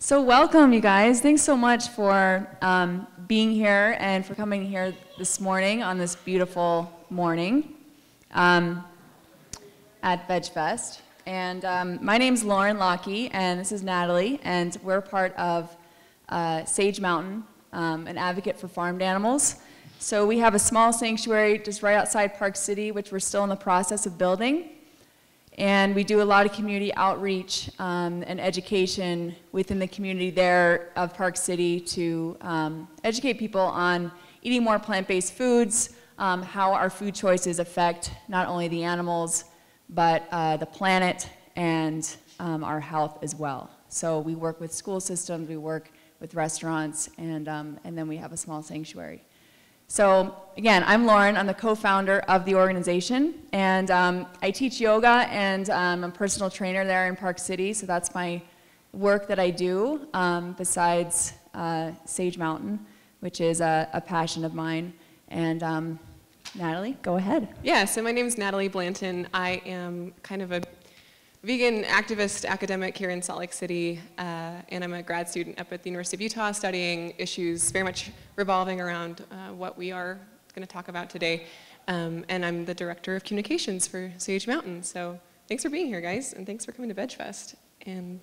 So welcome, you guys. Thanks so much for being here and for coming here this morning on this beautiful morning at VegFest. And my name's Lockey, and this is Natalie, and we're part of Sage Mountain, an advocate for farmed animals. So we have a small sanctuary just right outside Park City, which we're still in the process of building. And we do a lot of community outreach and education within the community there of Park City to educate people on eating more plant-based foods, how our food choices affect not only the animals, but the planet and our health as well. So we work with school systems, we work with restaurants, and then we have a small sanctuary. So again, I'm Lauren, I'm the co-founder of the organization, and I teach yoga, and I'm a personal trainer there in Park City, so that's my work that I do, besides Sage Mountain, which is a passion of mine. And Natalie, go ahead. Yeah, so my name is Natalie Blanton. I am kind of a vegan activist academic here in Salt Lake City, and I'm a grad student up at the University of Utah studying issues very much revolving around what we are going to talk about today. And I'm the director of communications for Sage Mountain. So thanks for being here, guys, and thanks for coming to VegFest. And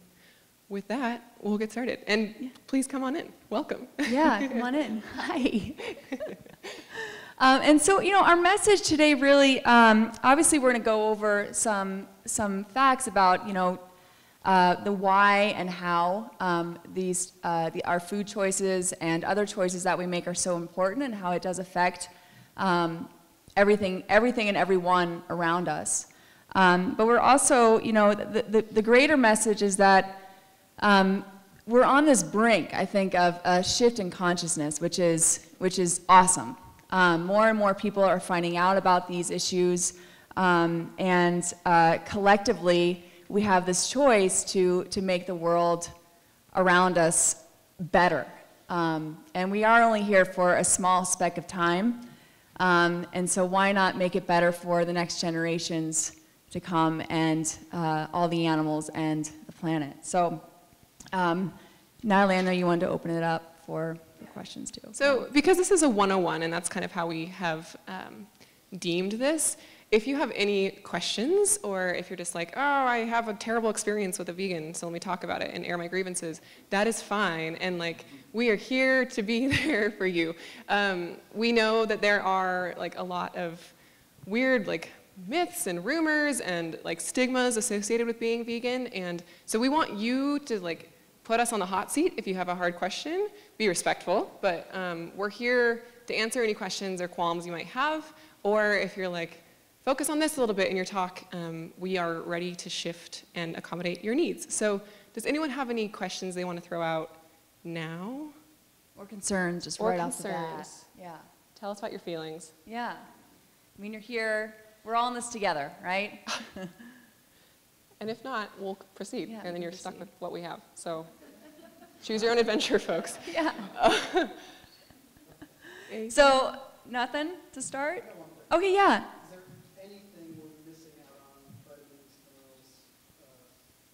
with that, we'll get started. And please come on in. Welcome. Yeah, come on in. Hi. And so, you know, our message today really, obviously we're going to go over some facts about, you know, the why and how our food choices and other choices that we make are so important, and how it does affect everything and everyone around us. But we're also, you know, the greater message is that we're on this brink, I think, of a shift in consciousness, which is awesome. More and more people are finding out about these issues, and collectively we have this choice to make the world around us better. And we are only here for a small speck of time, and so why not make it better for the next generations to come, and all the animals and the planet. So Natalie, I know you wanted to open it up for questions too. So because this is a 101, and that's kind of how we have deemed this, if you have any questions, or if you're just like, oh, I have a terrible experience with a vegan, so let me talk about it and air my grievances, that is fine. And like, we are here to be there for you. We know that there are like a lot of weird like myths and rumors and like stigmas associated with being vegan, and so we want you to like put us on the hot seat if you have a hard question. Be respectful, but we're here to answer any questions or qualms you might have, or if you're like, focus on this a little bit in your talk, we are ready to shift and accommodate your needs. So does anyone have any questions they want to throw out now? Or concerns, just right off the bat. Yeah. Tell us about your feelings. Yeah. I mean, you're here, we're all in this together, right? And if not, we'll proceed, Yeah, and then you're proceed. stuck with what we have. So choose your own adventure, folks. Yeah. So, nothing to start? Okay, yeah. Is there anything we're missing out on vitamins, minerals,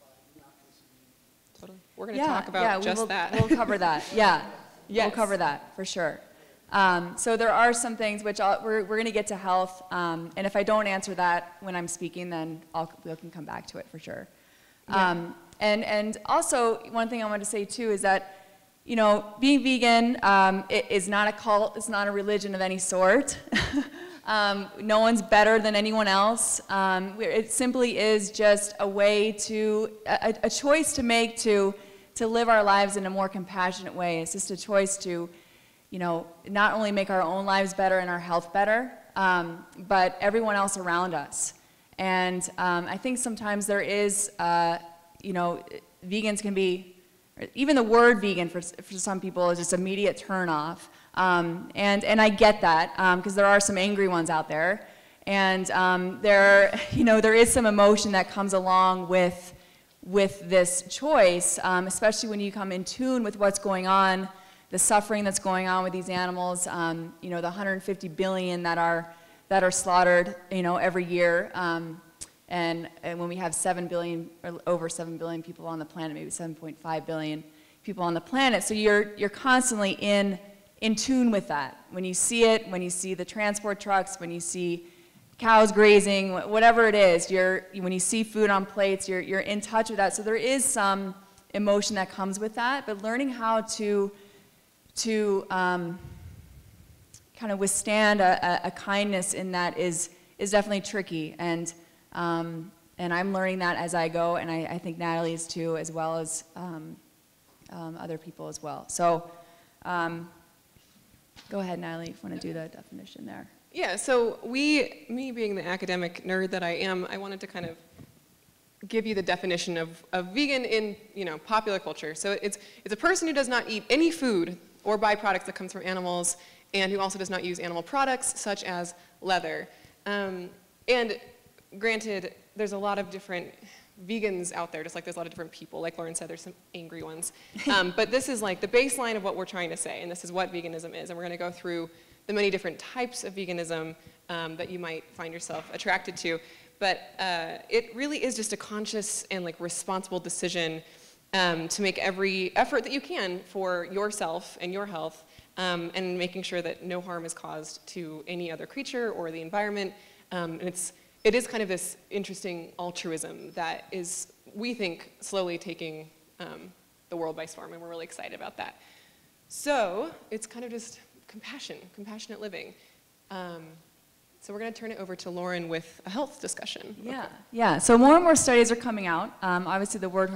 by not consuming? Totally. We're going to talk about just that. We'll cover that, yeah. Yes. We'll cover that, for sure. So there are some things which we're going to get to health, and if I don't answer that when I'm speaking, then we can come back to it for sure. Yeah. And also, one thing I want to say too is that, you know, being vegan it is not a cult, it's not a religion of any sort. No one's better than anyone else. It simply is just a way a choice to make to live our lives in a more compassionate way. It's just a choice to, you know, not only make our own lives better and our health better, but everyone else around us. And I think sometimes there is, you know, vegans can be, even the word vegan for some people is just immediate turn off. And I get that, because there are some angry ones out there. And you know, there is some emotion that comes along with this choice, especially when you come in tune with what's going on, the suffering that's going on with these animals, you know, the 150 billion that are slaughtered, you know, every year, and when we have 7 billion, or over 7 billion people on the planet, maybe 7.5 billion, people on the planet. So you're constantly in tune with that. When you see it, when you see the transport trucks, when you see cows grazing, whatever it is, when you see food on plates, you're in touch with that. So there is some emotion that comes with that, but learning how to kind of withstand a kindness in that is definitely tricky, and I'm learning that as I go, and I think Natalie is too, as well as other people as well. So go ahead, Natalie, if you want to do the definition there. Yeah, so me being the academic nerd that I am, I wanted to kind of give you the definition of vegan in, popular culture. So it's a person who does not eat any food or byproducts that comes from animals, and who also does not use animal products such as leather. And granted, there's a lot of different vegans out there, just like there's a lot of different people. Like Lauren said, there's some angry ones. But this is like the baseline of what we're trying to say, and this is what veganism is. And we're going to go through the many different types of veganism that you might find yourself attracted to. But it really is just a conscious and responsible decision to make every effort that you can for yourself and your health, and making sure that no harm is caused to any other creature or the environment. And it is kind of this interesting altruism that is, we think, slowly taking the world by storm, and we're really excited about that. So it's kind of just compassionate living. So we're going to turn it over to Lauren with a health discussion. Yeah. So more and more studies are coming out. Obviously, the World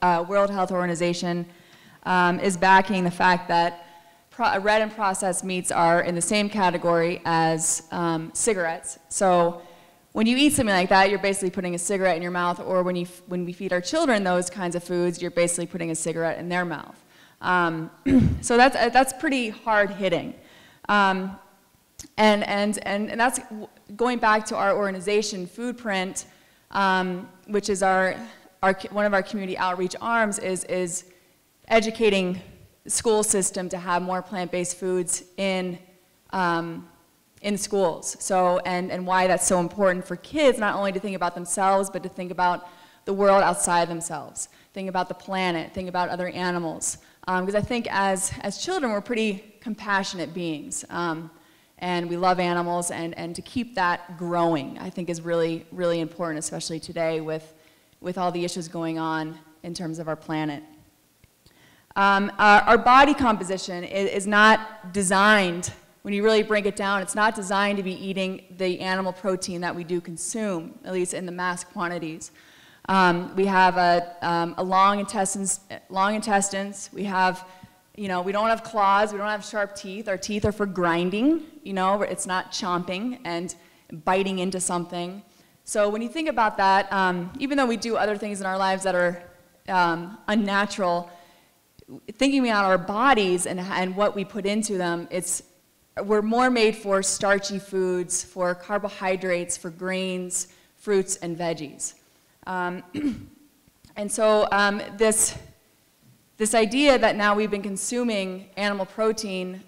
Health Organization is backing the fact that red and processed meats are in the same category as cigarettes. So when you eat something like that, you're basically putting a cigarette in your mouth, or when we feed our children those kinds of foods, you're basically putting a cigarette in their mouth. So that's pretty hard hitting. And that's going back to our organization, Foodprint, which is one of our community outreach arms, is educating the school system to have more plant-based foods in schools. So, and why that's so important for kids, not only to think about themselves, but to think about the world outside themselves, think about the planet, think about other animals. Because I think as children, we're pretty compassionate beings. And we love animals, and to keep that growing, I think, is really, really important, especially today with all the issues going on in terms of our planet. Our body composition is not designed, when you really break it down, it's not designed to be eating the animal protein that we do consume, at least in the mass quantities. We have a long intestines. We have, we don't have claws. We don't have sharp teeth. Our teeth are for grinding. It's not chomping and biting into something. So when you think about that, even though we do other things in our lives that are unnatural, thinking about our bodies and what we put into them, we're more made for starchy foods, for carbohydrates, for grains, fruits, and veggies. And so this idea that now we've been consuming animal protein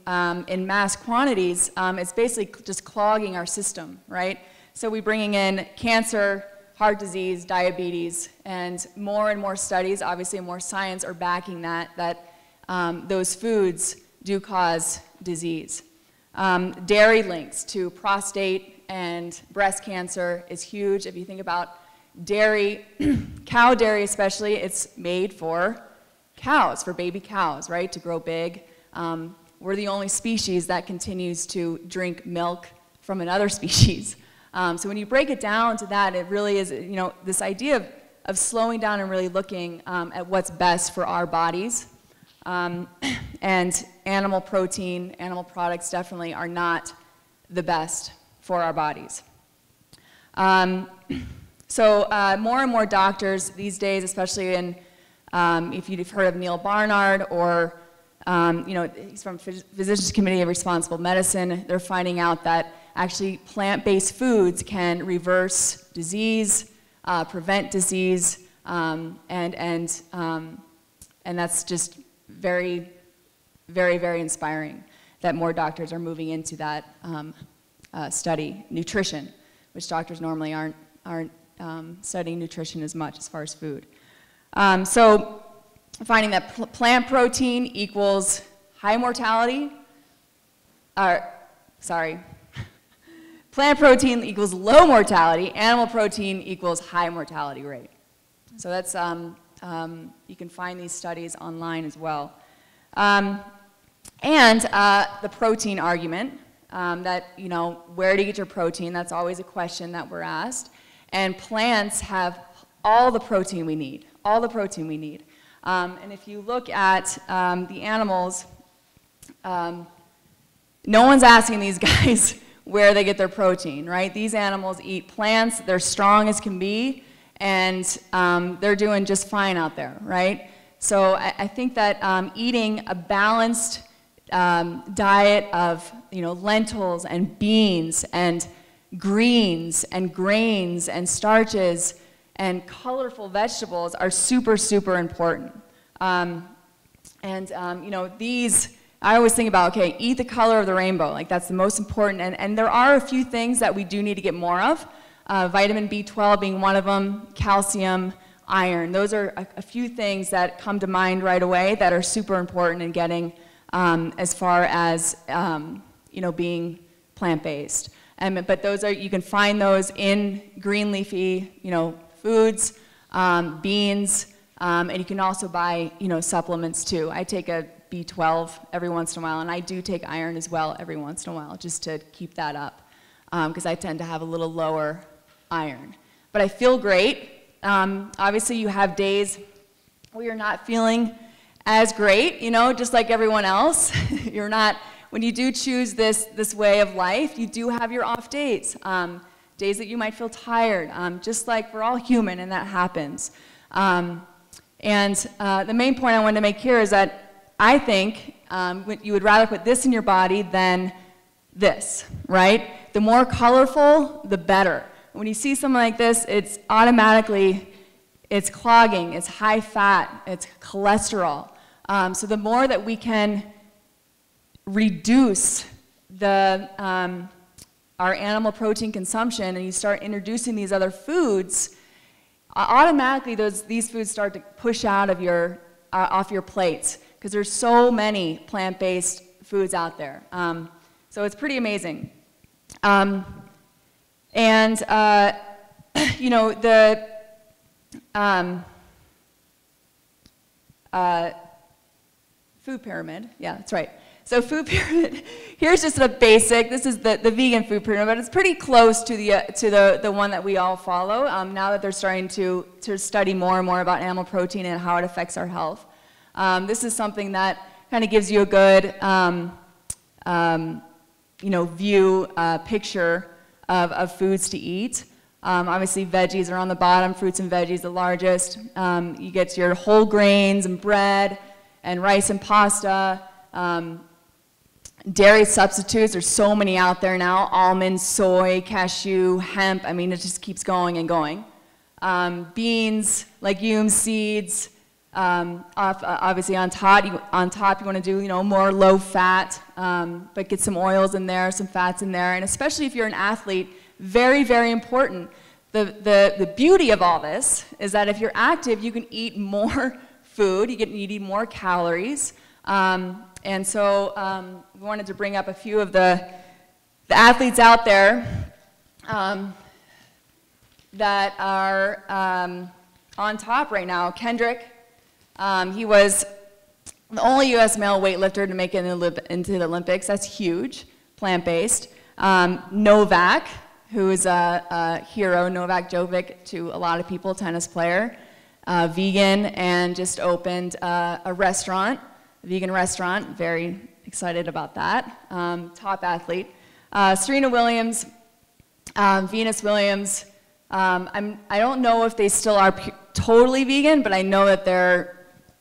in mass quantities is basically just clogging our system, right? So we're bringing in cancer, heart disease, diabetes, and more studies, obviously more science, are backing that those foods do cause disease. Dairy links to prostate and breast cancer is huge. If you think about dairy, cow dairy especially, it's made for cows, for baby cows, right, to grow big. We're the only species that continues to drink milk from another species. So when you break it down to that, it really is, this idea of slowing down and really looking at what's best for our bodies. And animal protein, animal products definitely are not the best for our bodies. So more and more doctors these days, especially if you've heard of Neil Barnard, or he's from Physicians Committee of Responsible Medicine, they're finding out that actually plant-based foods can reverse disease, prevent disease, and that's just very, very, very inspiring that more doctors are moving into that study. Nutrition, which doctors normally aren't studying nutrition as much as far as food. So finding that plant protein equals high mortality, plant protein equals low mortality, animal protein equals high mortality rate. So that's, you can find these studies online as well. And the protein argument, that, you know, where to get your protein, that's always a question that we're asked. And plants have all the protein we need, all the protein we need. And if you look at the animals, no one's asking these guys where they get their protein, right? These animals eat plants, they're strong as can be, and they're doing just fine out there, right? So I think that eating a balanced diet of, you know, lentils and beans and greens and grains and starches and colorful vegetables are super, super important. You know, these, I always think about, okay, eat the color of the rainbow, like that's the most important, and there are a few things that we do need to get more of, vitamin B12 being one of them, calcium, iron. Those are a few things that come to mind right away that are super important in getting as far as, you know, being plant-based. But those are, you can find those in green leafy, you know, foods, beans, and you can also buy, you know, supplements too. I take a B12 every once in a while, and I do take iron as well every once in a while, just to keep that up, because I tend to have a little lower iron. But I feel great. Obviously, you have days where you're not feeling as great, you know, just like everyone else. You're not, when you do choose this way of life, you do have your off days, days that you might feel tired, just like we're all human, and that happens. The main point I wanted to make here is that I think you would rather put this in your body than this, right? The more colorful, the better. When you see something like this, it's automatically, it's clogging, it's high fat, it's cholesterol. So the more that we can reduce the, our animal protein consumption, and you start introducing these other foods, automatically these foods start to push out of your, off your plates, because there's so many plant-based foods out there. So it's pretty amazing. You know, the food pyramid, yeah, that's right. So food pyramid, here's just a basic, this is the vegan food pyramid, but it's pretty close to the one that we all follow, now that they're starting to study more and more about animal protein and how it affects our health. This is something that kind of gives you a good you know, view, picture of foods to eat. Obviously, veggies are on the bottom, fruits and veggies the largest. You get your whole grains and bread and rice and pasta. Dairy substitutes, there's so many out there now. Almond, soy, cashew, hemp, I mean, it just keeps going and going. Beans, legumes, seeds. Obviously on top you want to do, you know, more low fat, but get some oils in there, some fats in there, and especially if you're an athlete, very, very important. The beauty of all this is that if you're active, you can eat more food, you eat more calories, and so we wanted to bring up a few of the athletes out there that are on top right now. Kendrick. He was the only U.S. male weightlifter to make it into the Olympics. That's huge, plant-based. Novak, who is a hero, Novak Djokovic to a lot of people, tennis player, vegan, and just opened a restaurant, a vegan restaurant. Very excited about that. Top athlete. Serena Williams, Venus Williams. I don't know if they still are totally vegan, but I know that they're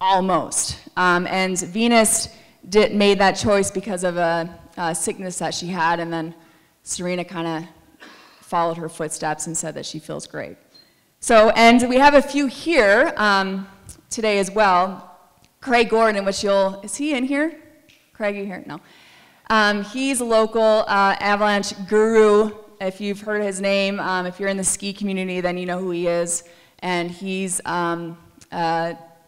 almost. And Venus made that choice because of a sickness that she had, and then Serena kind of followed her footsteps and said that she feels great. So, and we have a few here today as well. Craig Gordon, which is he in here? Craig, you here? No. He's a local avalanche guru. If you've heard his name, if you're in the ski community, then you know who he is. And he's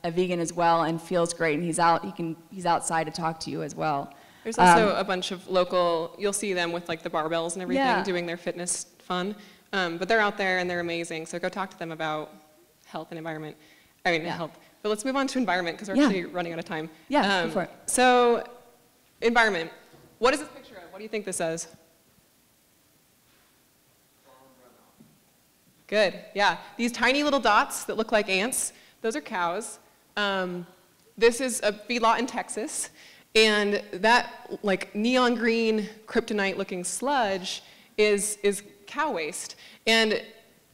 a vegan as well and feels great, and he's outside to talk to you as well. There's also a bunch of local, you'll see them with like the barbells and everything doing their fitness fun. But they're out there and they're amazing. So go talk to them about health and environment. I mean, health. But let's move on to environment because we're actually running out of time. Yeah, go for it. So environment. What is this picture of? What do you think this says? Good, yeah. These tiny little dots that look like ants, those are cows. This is a feedlot in Texas. And that like neon green kryptonite looking sludge is cow waste. And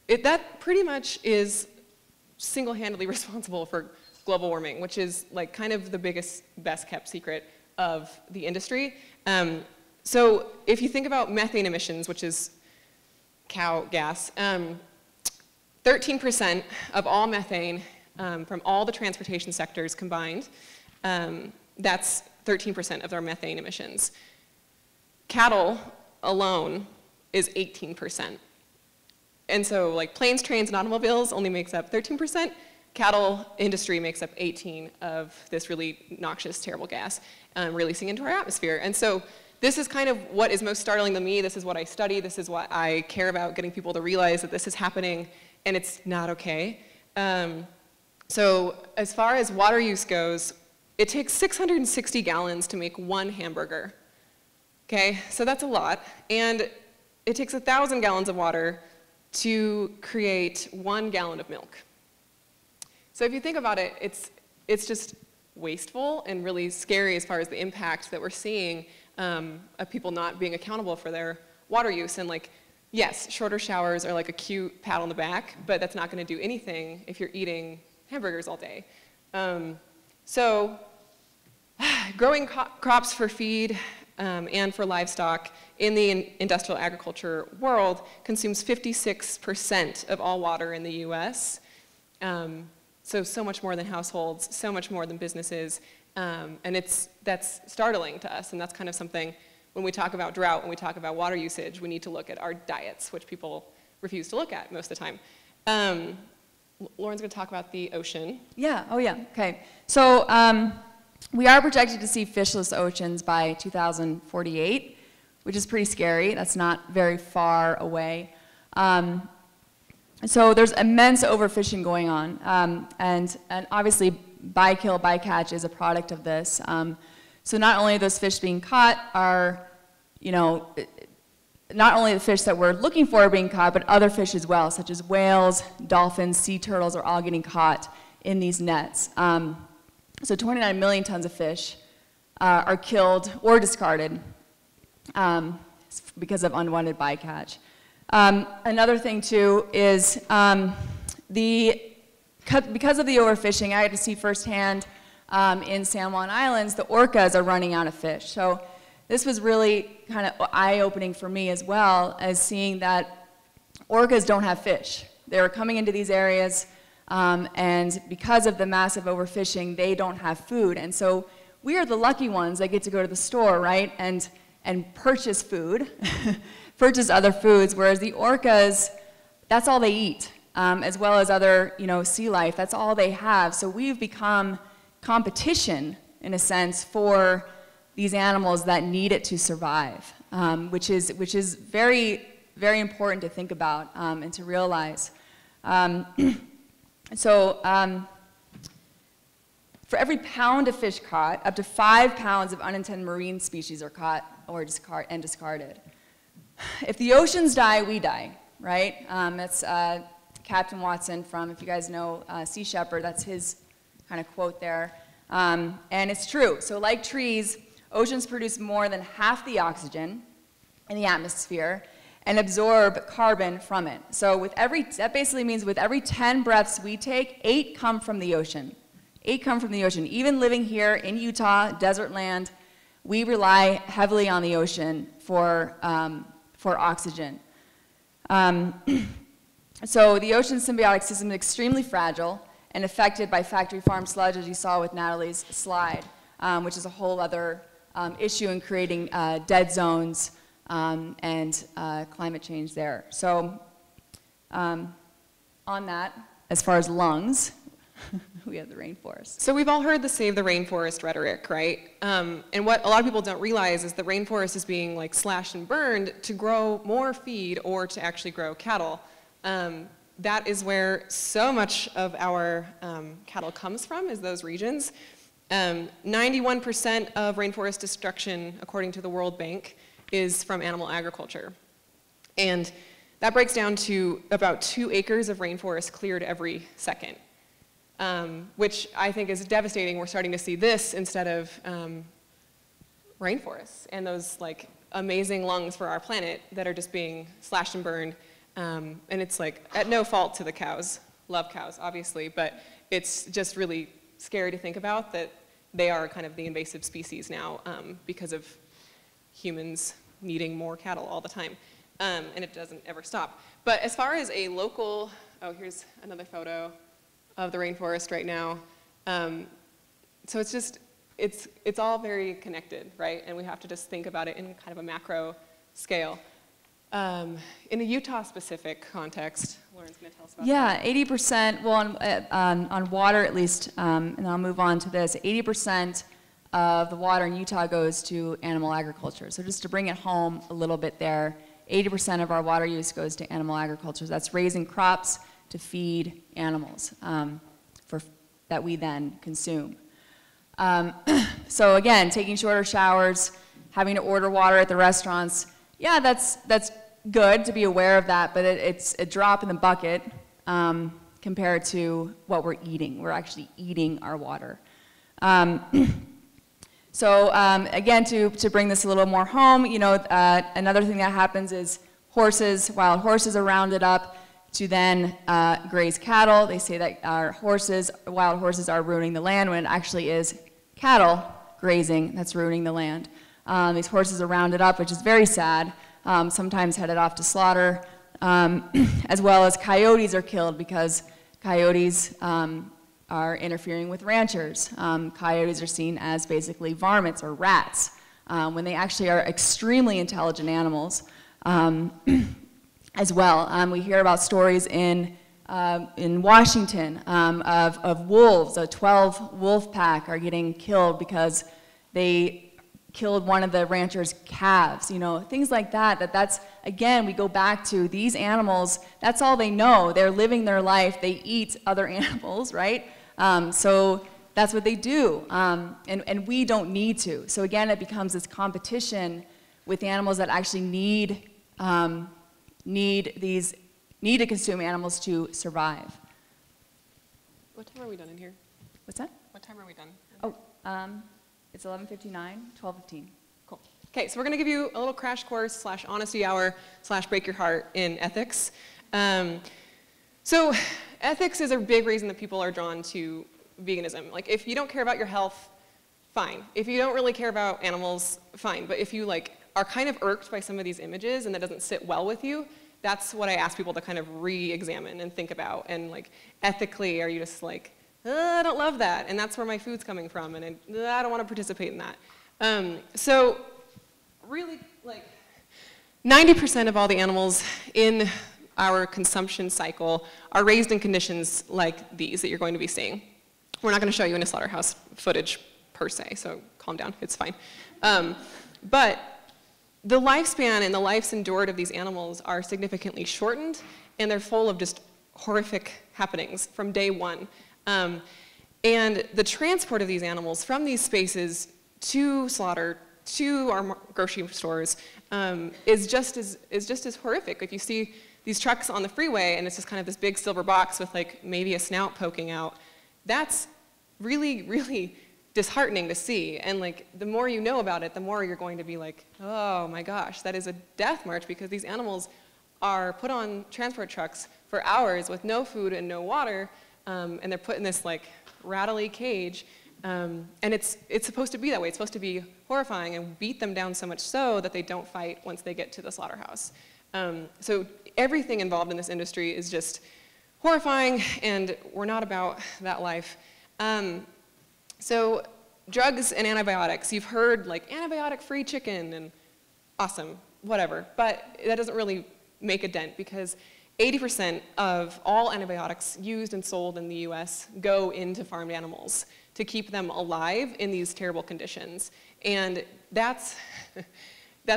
that pretty much is single-handedly responsible for global warming, which is like kind of the biggest, best kept secret of the industry. So if you think about methane emissions, which is cow gas, 13% of all methane from all the transportation sectors combined, that's 13% of their methane emissions. Cattle alone is 18%. And so like planes, trains, and automobiles only makes up 13%. Cattle industry makes up 18% of this really noxious, terrible gas releasing into our atmosphere. And so this is kind of what is most startling to me. This is what I study. This is what I care about, getting people to realize that this is happening and it's not okay. So as far as water use goes, it takes 660 gallons to make one hamburger. Okay, so that's a lot. And it takes 1,000 gallons of water to create 1 gallon of milk. So if you think about it, it's just wasteful and really scary as far as the impact that we're seeing of people not being accountable for their water use. And like, yes, shorter showers are like a cute pat on the back, but that's not going to do anything if you're eating hamburgers all day. So growing crops for feed and for livestock in the industrial agriculture world consumes 56% of all water in the US. So much more than households, so much more than businesses, and that's startling to us, and that's kind of something, when we talk about drought, when we talk about water usage, we need to look at our diets, which people refuse to look at most of the time. Lauren's going to talk about the ocean. Yeah, oh yeah, okay. So we are projected to see fishless oceans by 2048, which is pretty scary. That's not very far away. So there's immense overfishing going on, and obviously by-kill, by-catch is a product of this. So not only are those fish being caught are, not only the fish that we're looking for are being caught, but other fish as well, such as whales, dolphins, sea turtles are all getting caught in these nets. So 29 million tons of fish are killed or discarded because of unwanted bycatch. Another thing too is because of the overfishing, I had to see firsthand in San Juan Islands, the orcas are running out of fish. So this was really kind of eye-opening for me as well, as seeing that orcas don't have fish. They're coming into these areas, and because of the massive overfishing, they don't have food. And so we are the lucky ones that get to go to the store, right, and purchase food, purchase other foods, whereas the orcas, that's all they eat, as well as other, sea life. That's all they have. So we've become competition, in a sense, for these animals that need it to survive, which is very, very important to think about and to realize. For every pound of fish caught, up to 5 pounds of unintended marine species are caught or discarded. If the oceans die, we die, right? That's Captain Watson from, if you guys know Sea Shepherd, that's his kind of quote there. And it's true. So like trees, oceans produce more than half the oxygen in the atmosphere and absorb carbon from it. So that basically means with every 10 breaths we take, 8 come from the ocean. 8 come from the ocean. Even living here in Utah, desert land, we rely heavily on the ocean for oxygen. So the ocean symbiotic system is extremely fragile and affected by factory farm sludge, as you saw with Natalie's slide, which is a whole other issue in creating dead zones and climate change there. So on that, as far as lungs, we have the rainforest. So we've all heard the save the rainforest rhetoric, right? And what a lot of people don't realize is the rainforest is being like slashed and burned to grow more feed or to actually grow cattle. That is where so much of our cattle comes from, is those regions. 91% of rainforest destruction, according to the World Bank, is from animal agriculture. And that breaks down to about 2 acres of rainforest cleared every second, which I think is devastating. We're starting to see this instead of rainforests and those like amazing lungs for our planet that are just being slashed and burned. And it's like at no fault to the cows. Love cows, obviously, but it's just really scary to think about that they are kind of the invasive species now because of humans needing more cattle all the time. And it doesn't ever stop. But as far as a local, oh, here's another photo of the rainforest right now. So it's just, it's all very connected, right? And we have to just think about it in kind of a macro scale. In a Utah-specific context, Lauren's going to tell us about that. Yeah, 80%, well, on water at least, and I'll move on to this, 80% of the water in Utah goes to animal agriculture. So just to bring it home a little bit there, 80% of our water use goes to animal agriculture. That's raising crops to feed animals that we then consume. So again, taking shorter showers, having to order water at the restaurants, yeah, that's good to be aware of that, but it's a drop in the bucket compared to what we're eating. We're actually eating our water. So again, to bring this a little more home, you know, another thing that happens is wild horses are rounded up to then graze cattle. They say that wild horses are ruining the land when it actually is cattle grazing that's ruining the land. These horses are rounded up, which is very sad, sometimes headed off to slaughter, as well as coyotes are killed because coyotes are interfering with ranchers. Coyotes are seen as basically varmints or rats, when they actually are extremely intelligent animals as well. We hear about stories in Washington of wolves. A 12 wolf pack are getting killed because they killed one of the rancher's calves, you know, things like that. That's, again, we go back to these animals, that's all they know. They're living their life, they eat other animals, right? So that's what they do, and we don't need to. So again, it becomes this competition with animals that actually need to consume animals to survive. What time are we done in here? What's that? What time are we done? Oh, it's 11:59, 12:15. Cool. Okay, so we're going to give you a little crash course / honesty hour / break your heart in ethics. So ethics is a big reason that people are drawn to veganism. Like, if you don't care about your health, fine. If you don't really care about animals, fine. But if you like are kind of irked by some of these images and that doesn't sit well with you, that's what I ask people to kind of re-examine and think about. And like, ethically, are you just like, I don't love that, and that's where my food's coming from, and I don't want to participate in that. So really, like, 90% of all the animals in our consumption cycle are raised in conditions like these that you're going to be seeing. We're not going to show you any slaughterhouse footage per se, so calm down, it's fine. But the lifespan and the lives endured of these animals are significantly shortened, and they're full of just horrific happenings from day one. And the transport of these animals from these spaces to slaughter, to our grocery stores, is just as horrific. If you see these trucks on the freeway and it's just kind of this big silver box with like maybe a snout poking out, that's really, really disheartening to see. And like, the more you know about it, the more you're going to be like, oh my gosh, that is a death march, because these animals are put on transport trucks for hours with no food and no water, and they're put in this like rattly cage, and it's supposed to be that way. It's supposed to be horrifying and beat them down so much so that they don't fight once they get to the slaughterhouse. So everything involved in this industry is just horrifying, and we're not about that life. So drugs and antibiotics, you've heard like antibiotic-free chicken and awesome, whatever, but that doesn't really make a dent, because 80% of all antibiotics used and sold in the US go into farmed animals to keep them alive in these terrible conditions. And that's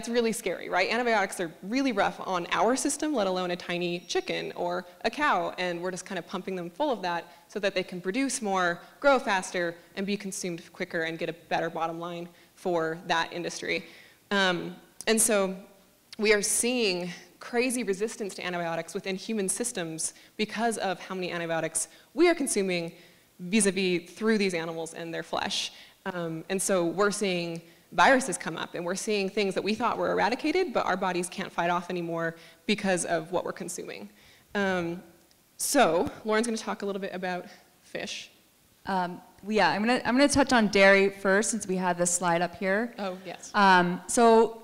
really scary, right? Antibiotics are really rough on our system, let alone a tiny chicken or a cow, and we're just kind of pumping them full of that so that they can produce more, grow faster, and be consumed quicker and get a better bottom line for that industry. And so we are seeing crazy resistance to antibiotics within human systems because of how many antibiotics we are consuming vis-a-vis through these animals and their flesh. And so we're seeing viruses come up, and we're seeing things that we thought were eradicated, but our bodies can't fight off anymore because of what we're consuming. So Lauren's going to talk a little bit about fish. Yeah, I'm gonna touch on dairy first, since we had this slide up here. Oh, yes. So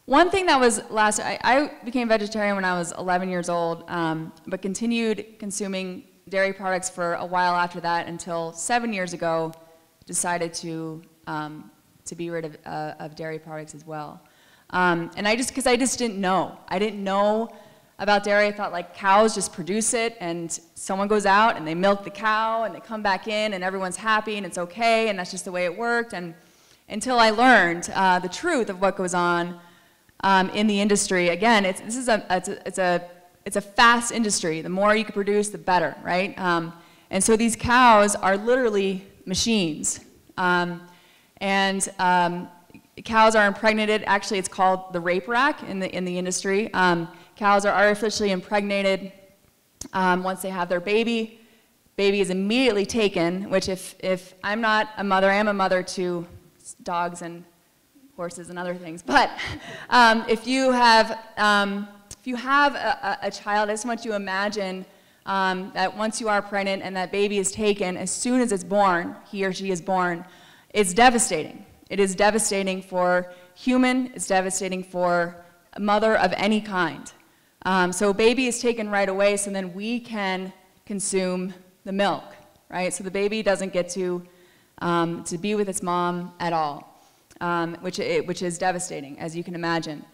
one thing that was I became vegetarian when I was 11 years old, but continued consuming dairy products for a while after that until 7 years ago, decided to be rid of dairy products as well. And because I just didn't know. I didn't know about dairy. I thought like cows just produce it, and someone goes out and they milk the cow and they come back in and everyone's happy and it's okay, and that's just the way it worked. And until I learned the truth of what goes on in the industry. Again, it's a fast industry. The more you can produce, the better, right? And so these cows are literally machines. Cows are impregnated. Actually, it's called the rape rack in the industry. Cows are artificially impregnated once they have their baby. Baby is immediately taken, which if I'm not a mother, I am a mother to dogs and horses and other things. But if you have a child, I just want you to imagine that once you are pregnant and that baby is taken, as soon as it's born, he or she is born, it's devastating. It is devastating for human, it's devastating for a mother of any kind. So baby is taken right away, so then we can consume the milk, right? So the baby doesn't get to be with its mom at all, which is devastating, as you can imagine.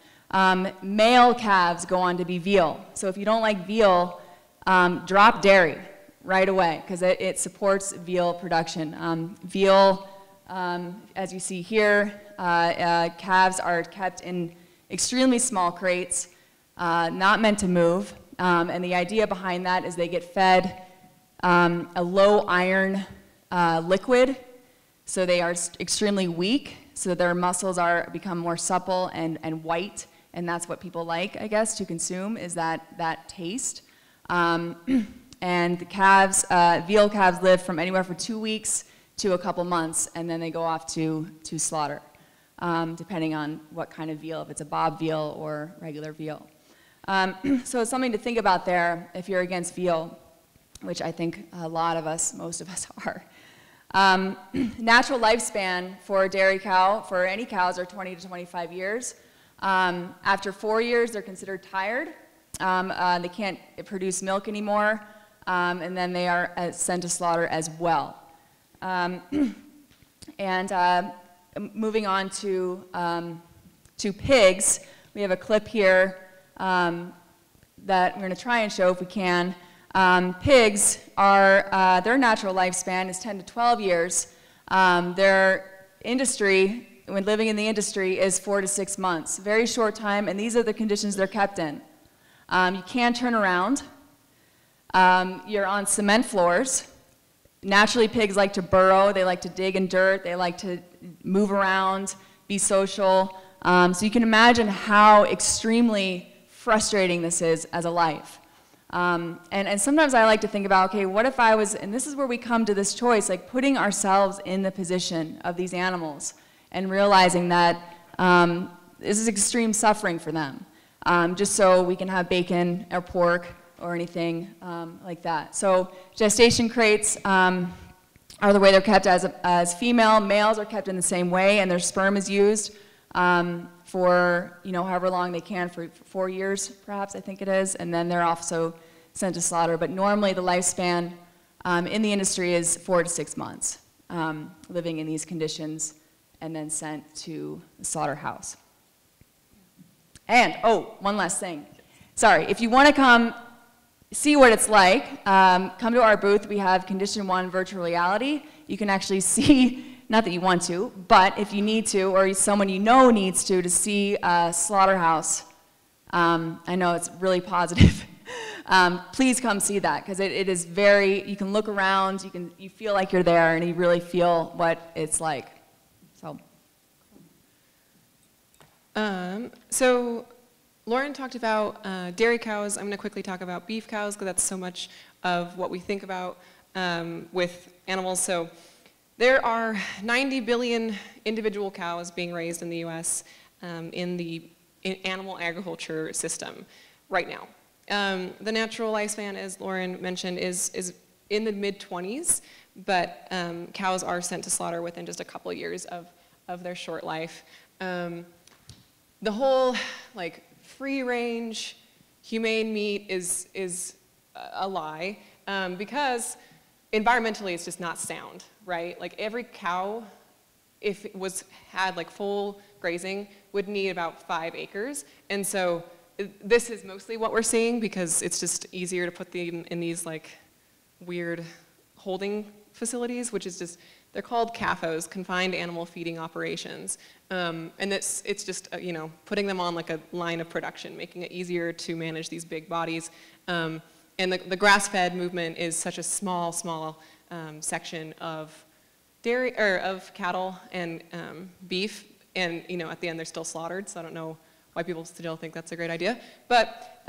Male calves go on to be veal. So if you don't like veal, drop dairy right away, because it supports veal production. Veal, as you see here, calves are kept in extremely small crates, not meant to move. And the idea behind that is they get fed a low iron liquid, so they are extremely weak, so their muscles become more supple and white, and that's what people like, I guess, to consume, is that taste. And the calves, veal calves live from anywhere from 2 weeks to a couple months, and then they go off to slaughter, depending on what kind of veal, if it's a bob veal or regular veal. So it's something to think about there if you're against veal, which I think a lot of us, most of us are. Natural lifespan for a dairy cow, for any cows, are 20 to 25 years. After 4 years, they're considered tired. They can't produce milk anymore, and then they are sent to slaughter as well. Moving on to pigs, we have a clip here that we're going to try and show if we can. Pigs are, their natural lifespan is 10 to 12 years. Their industry, when living in the industry, is 4 to 6 months. Very short time, and these are the conditions they're kept in. You can't turn around. You're on cement floors. Naturally, pigs like to burrow. They like to dig in dirt. They like to move around, be social. So you can imagine how extremely frustrating this is as a life. And sometimes I like to think about, okay, what if I was, and this is where we come to this choice, like putting ourselves in the position of these animals and realizing that this is extreme suffering for them, just so we can have bacon or pork or anything like that. So gestation crates are the way they're kept as female. Males are kept in the same way, and their sperm is used for, you know, however long they can, for 4 years perhaps, I think it is, and then they're also sent to slaughter. But normally the lifespan in the industry is 4 to 6 months, living in these conditions and then sent to the slaughterhouse. And, oh, one last thing. sorry, if you want to come see what it's like, come to our booth. We have Condition 1 virtual reality. You can actually see, not that you want to, but if you need to, or someone you know needs to see a slaughterhouse. I know it's really positive. Please come see that, because it is very, you can look around, you feel like you're there, and you really feel what it's like. So Lauren talked about dairy cows. I'm going to quickly talk about beef cows, because that's so much of what we think about with animals. So there are 90 billion individual cows being raised in the US in the animal agriculture system right now. The natural lifespan, as Lauren mentioned, is in the mid-20s, but cows are sent to slaughter within just a couple of years of their short life. The whole free-range, humane meat is a lie, because environmentally it's just not sound, right? Like every cow, if it had full grazing, would need about 5 acres, and so this is mostly what we're seeing, because it's just easier to put them in these weird holding facilities, which is just, they're called CAFOs, confined animal feeding operations. And it's just, putting them on a line of production, making it easier to manage these big bodies. And the grass-fed movement is such a small section of dairy, or of cattle and beef. And, at the end they're still slaughtered, so I don't know why people still think that's a great idea. But,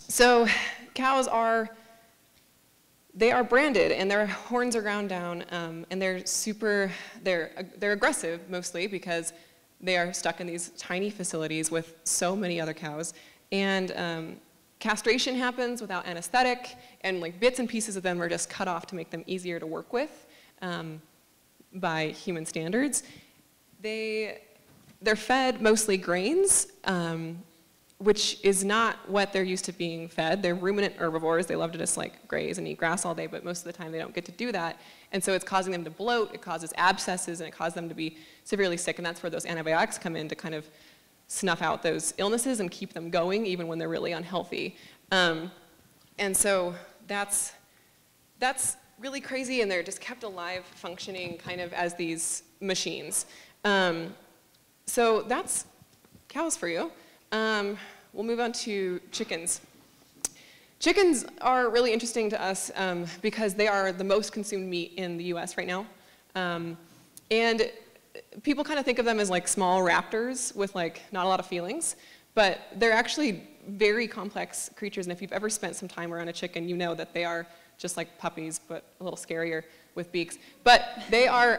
so cows are branded, and their horns are ground down, and they're aggressive mostly because they are stuck in these tiny facilities with so many other cows. And castration happens without anesthetic, and bits and pieces of them are just cut off to make them easier to work with by human standards. They're fed mostly grains, which is not what they're used to being fed. They're ruminant herbivores. They love to just graze and eat grass all day, but most of the time they don't get to do that. And so it's causing them to bloat, it causes abscesses, and it causes them to be severely sick, and that's where those antibiotics come in to kind of snuff out those illnesses and keep them going even when they're really unhealthy. And so that's really crazy, and they're just kept alive functioning kind of as these machines. So that's cows for you. We'll move on to chickens. Chickens are really interesting to us because they are the most consumed meat in the US right now. And people kind of think of them as small raptors with not a lot of feelings, but they're actually very complex creatures, and if you've ever spent some time around a chicken, you know that they are just like puppies, but a little scarier with beaks. But they are,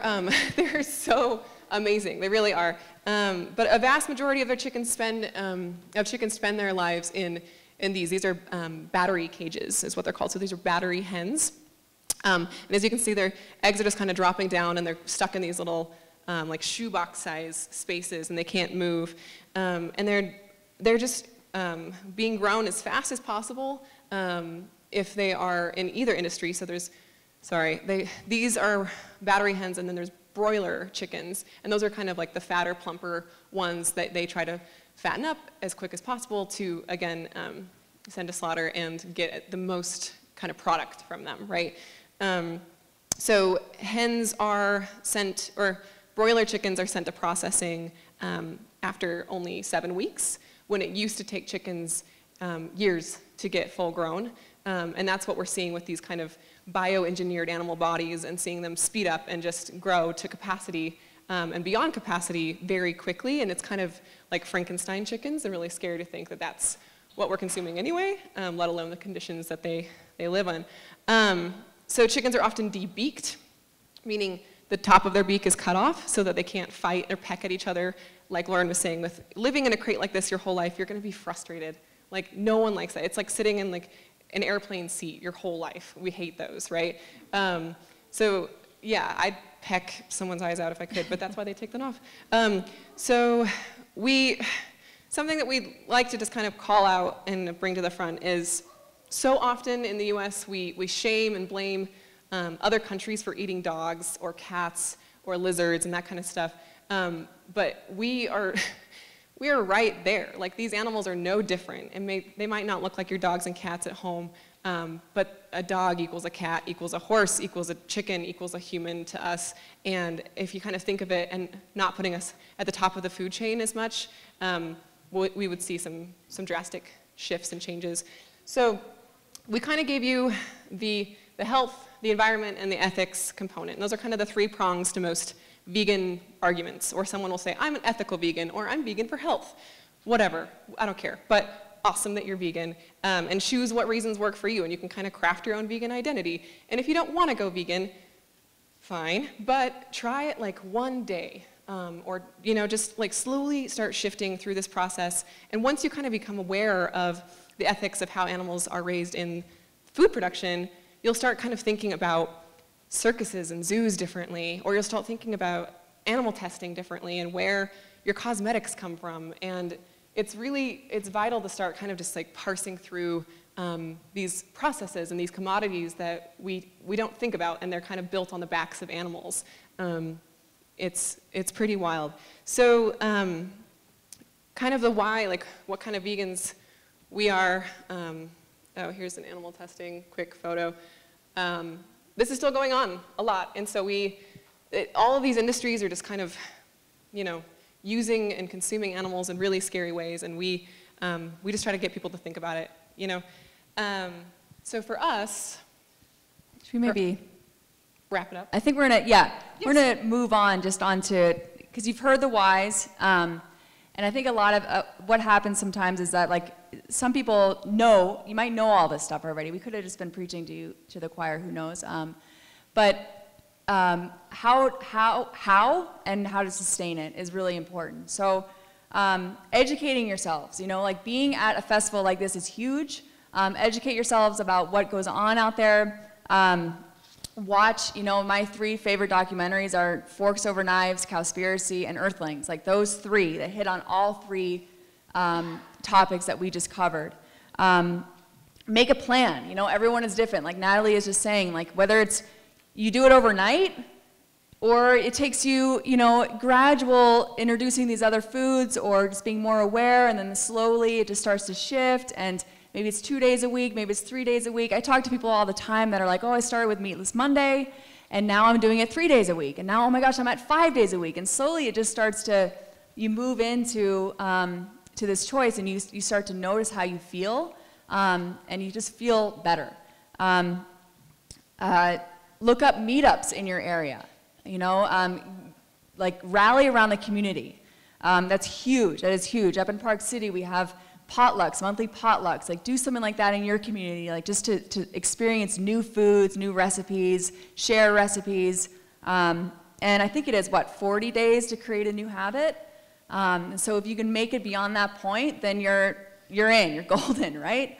they're so amazing. They really are. But a vast majority of their chickens spend their lives in these. These are battery cages, is what they're called. So these are battery hens. And as you can see, their eggs are just kind of dropping down, and they're stuck in these little shoebox-size spaces, and they can't move. And they're just being grown as fast as possible if they are in either industry. So these are battery hens, and then there's broiler chickens, and those are kind of the fatter, plumper ones that they try to fatten up as quick as possible to, again, send to slaughter and get the most kind of product from them, right? So hens are sent, or broiler chickens are sent to processing after only 7 weeks, when it used to take chickens years to get full grown. And that's what we're seeing with these kind of bioengineered animal bodies, and seeing them speed up and just grow to capacity and beyond capacity very quickly. And it's kind of like Frankenstein chickens. I'm really scary to think that that's what we're consuming anyway, let alone the conditions that they live in. So chickens are often debeaked, meaning the top of their beak is cut off so that they can't fight or peck at each other. Like Lauren was saying, with living in a crate like this your whole life, you're going to be frustrated. No one likes that. It's like sitting in an airplane seat your whole life. We hate those, right? So yeah, I'd peck someone's eyes out if I could, but that's why they take them off. Something that we like to just kind of call out and bring to the front is, so often in the US we shame and blame other countries for eating dogs or cats or lizards and that kind of stuff. But we we are right there. Like, these animals are no different, and they might not look like your dogs and cats at home, but a dog equals a cat equals a horse equals a chicken equals a human to us. And if you kind of think of it and not putting us at the top of the food chain as much, we would see some drastic shifts and changes. So we kind of gave you the health, the environment, and the ethics component. And those are kind of the 3 prongs to most vegan arguments. Or someone will say, I'm an ethical vegan, or I'm vegan for health. Whatever, I don't care. But awesome that you're vegan, and choose what reasons work for you, and you can kind of craft your own vegan identity. And if you don't want to go vegan, fine, but try it like one day. Or, you know, just like slowly start shifting through this process. And once you kind of become aware of the ethics of how animals are raised in food production, you'll start kind of thinking about circuses and zoos differently, or you'll start thinking about animal testing differently and where your cosmetics come from. And it's vital to start kind of just like parsing through these processes and these commodities that we don't think about, and they're kind of built on the backs of animals. It's pretty wild. So kind of the why, like what kind of vegans we are. Oh, here's an animal testing quick photo. This is still going on a lot, and so all of these industries are just kind of, you know, using and consuming animals in really scary ways, and we just try to get people to think about it, you know. So for us, should we maybe wrap it up? I think we're gonna, we're gonna move on just onto, because you've heard the whys, and I think a lot of what happens sometimes is that, like, some people know, you might know all this stuff already. We could have just been preaching to the choir, who knows? But how and how to sustain it is really important. So educating yourselves, you know, like being at a festival like this is huge. Educate yourselves about what goes on out there. Watch, you know, my 3 favorite documentaries are Forks Over Knives, Cowspiracy, and Earthlings. Like those 3 that hit on all 3 topics that we just covered. Make a plan. You know, everyone is different. Like Natalie is just saying, like whether it's you do it overnight or it takes you, you know, gradual introducing these other foods or just being more aware, and then slowly it just starts to shift, and maybe it's 2 days a week, maybe it's 3 days a week. I talk to people all the time that are like, oh, I started with Meatless Monday, and now I'm doing it 3 days a week, and now, oh my gosh, I'm at 5 days a week. And slowly it just starts to, you move into to this choice, and you start to notice how you feel, and you just feel better. Look up meetups in your area, you know, like rally around the community. That's huge, that is huge. Up in Park City, we have potlucks, monthly potlucks. Like do something like that in your community, like just to experience new foods, new recipes, share recipes. And I think it is, what, 40 days to create a new habit? So if you can make it beyond that point, then you're in, you're golden, right?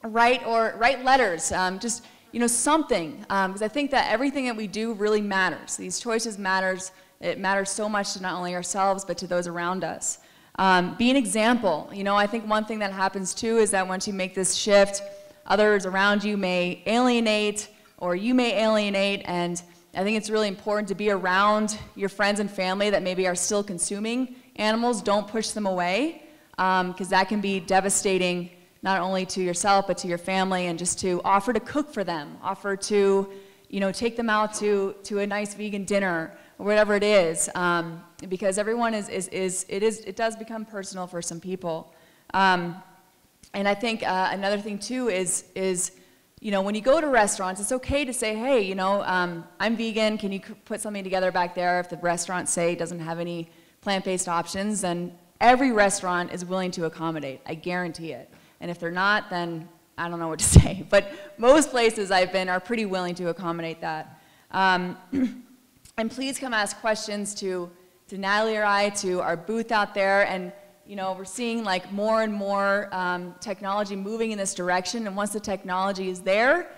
Write letters, just, you know, something, because I think that everything that we do really matters. These choices matters. It matters so much to not only ourselves, but to those around us. Be an example. You know, I think one thing that happens too is that once you make this shift, others around you may alienate, or you may alienate, and I think it's really important to be around your friends and family that maybe are still consuming animals. Don't push them away, because that can be devastating not only to yourself, but to your family, and just to offer to cook for them, offer to, you know, take them out to a nice vegan dinner, or whatever it is, because everyone it does become personal for some people. And I think another thing too is, you know, when you go to restaurants, it's okay to say, hey, you know, I'm vegan, can you put something together back there? If the restaurant, say, doesn't have any plant-based options, then every restaurant is willing to accommodate, I guarantee it. And if they're not, then I don't know what to say. But most places I've been are pretty willing to accommodate that. And please come ask questions to Natalie or I, to our booth out there. And you know, we're seeing like more and more technology moving in this direction. And once the technology is there,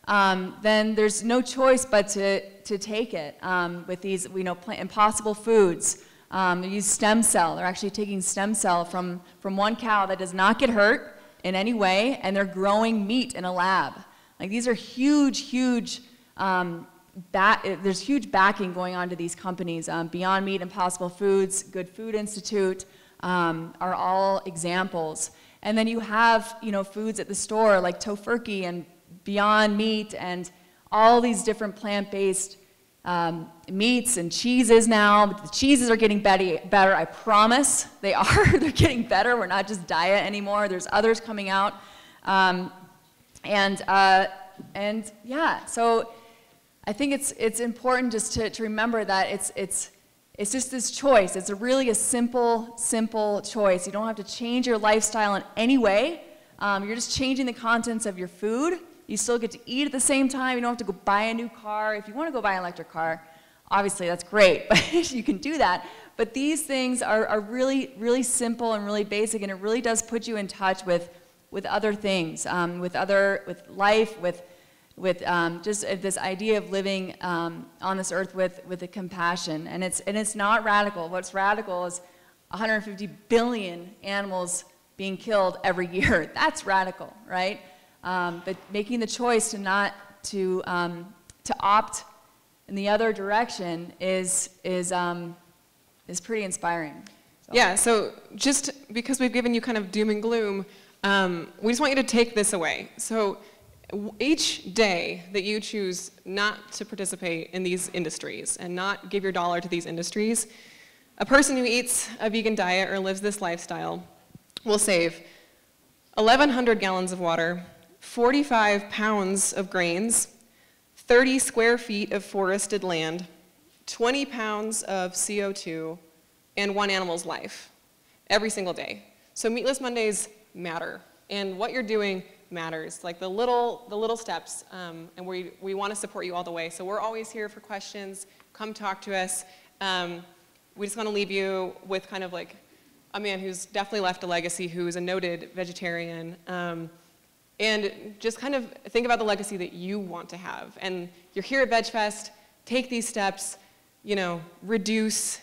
then there's no choice but to take it. With these, you know, impossible foods, they use stem cell. They're actually taking stem cell from one cow that does not get hurt in any way, and they're growing meat in a lab. Like these are huge, huge there's huge backing going on to these companies. Beyond Meat, Impossible Foods, Good Food Institute are all examples. And then you have, you know, foods at the store like Tofurkey and Beyond Meat and all these different plant-based meats and cheeses now. But the cheeses are getting better, I promise. They are. They're getting better. We're not just diet anymore. There's others coming out. And yeah, so I think it's important just to remember that it's just this choice. It's really a simple choice. You don't have to change your lifestyle in any way. You're just changing the contents of your food. You still get to eat at the same time. You don't have to go buy a new car. If you want to go buy an electric car, obviously that's great, but you can do that. But these things are really simple and really basic, and it really does put you in touch with other things, with life, with just this idea of living on this earth with a compassion. And it's not radical. What's radical is 150 billion animals being killed every year. That's radical, right? But making the choice to opt in the other direction is pretty inspiring. So. Yeah. So just because we've given you kind of doom and gloom, we just want you to take this away. So each day that you choose not to participate in these industries and not give your dollar to these industries, a person who eats a vegan diet or lives this lifestyle will save 1,100 gallons of water, 45 pounds of grains, 30 square feet of forested land, 20 pounds of CO2, and one animal's life every single day. So Meatless Mondays matter, and what you're doing matters, like the little steps, and we want to support you all the way. So we're always here for questions. Come talk to us. We just want to leave you with kind of like a man who's definitely left a legacy, who's a noted vegetarian, and just kind of think about the legacy that you want to have. And you're here at VegFest, take these steps, you know, reduce,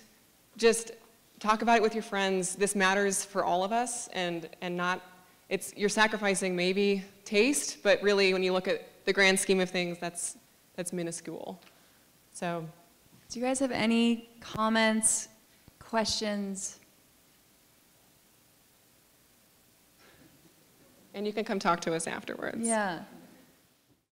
just talk about it with your friends. This matters for all of us, and not, you're sacrificing maybe taste, but really when you look at the grand scheme of things, that's minuscule. So. Do you guys have any comments, questions? And you can come talk to us afterwards. Yeah.